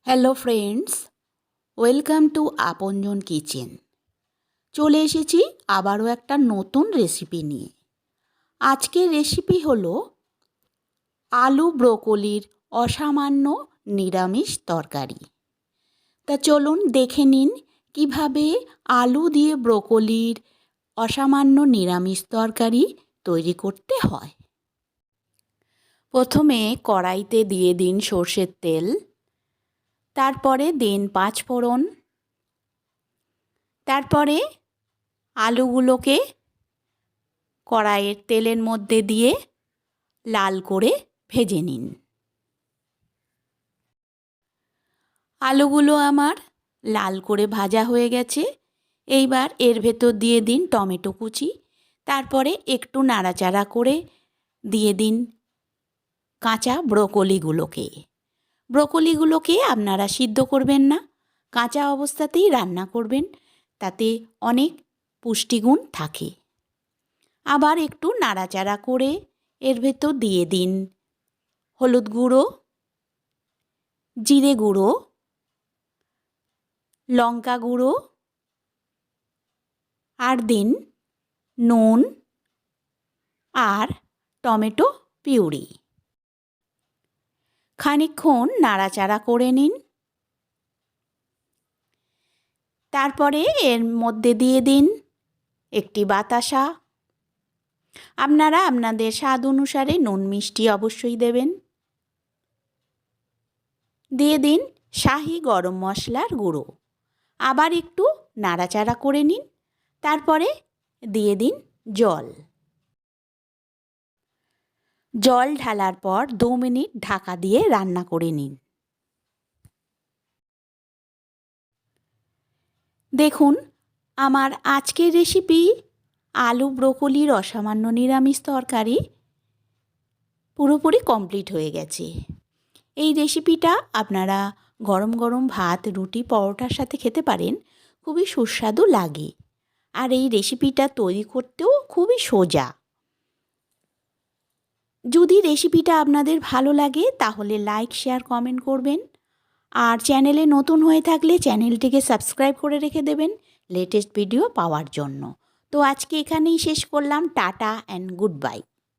Hello friends, welcome to আপনজন kitchen. চলে এসেছি আবারও একটা নতুন রেসিপি নিয়ে। আজকের রেসিপি হলো আলু ব্রোকলির অসামান্য নিরামিষ তরকারি। তা চলুন দেখে নিন কিভাবে আলু দিয়ে ব্রোকলির অসামান্য নিরামিষ তরকারি তৈরি করতে হয়। প্রথমে কড়াইতে দিয়ে দিন সর্ষের তেল, তারপরে দিন 5 ফোড়ন, তারপরে আলুগুলোকে কড়াইয়ের তেলের মধ্যে দিয়ে লাল করে ভেজে নিন। আলুগুলো আমার লাল করে ভাজা হয়ে গেছে। এইবার এর ভেতর দিয়ে দিন টমেটো কুচি, তারপরে একটু নাড়াচাড়া করে দিয়ে দিন কাঁচা ব্রোকলিগুলোকে আপনারা সিদ্ধ করবেন না, কাঁচা অবস্থাতেই রান্না করবেন, তাতে অনেক পুষ্টিগুণ থাকে। আবার একটু নাড়াচাড়া করে এর ভেতর দিয়ে দিন হলুদ গুঁড়ো, জিরে গুঁড়ো, লঙ্কা গুঁড়ো, আর দিন নুন আর টমেটো পিউরি। খানিকক্ষণ নাড়াচাড়া করে নিন। তারপরে এর মধ্যে দিয়ে দিন একটি বাতাসা। আপনারা আপনাদের স্বাদ অনুসারে নুন মিষ্টি অবশ্যই দেবেন। দিয়ে দিন শাহি গরম মশলার গুঁড়ো। আবার একটু নাড়াচাড়া করে নিন। তারপরে দিয়ে দিন জল ঢালার পর 2 মিনিট ঢাকা দিয়ে রান্না করে নিন। দেখুন, আমার আজকের রেসিপি আলু ব্রোকলির অসামান্য নিরামিষ তরকারি পুরোপুরি কমপ্লিট হয়ে গেছে। এই রেসিপিটা আপনারা গরম গরম ভাত, রুটি, পরোটার সাথে খেতে পারেন, খুবই সুস্বাদু লাগে। আর এই রেসিপিটা তৈরি করতেও খুবই সোজা। যদি রেসিপিটা আপনাদের ভালো লাগে তাহলে লাইক, শেয়ার, কমেন্ট করবেন। আর চ্যানেলে নতুন হয়ে থাকলে চ্যানেলটিকে সাবস্ক্রাইব করে রেখে দেবেন লেটেস্ট ভিডিও পাওয়ার জন্য। তো আজকে এখানেই শেষ করলাম। Tata and good bye.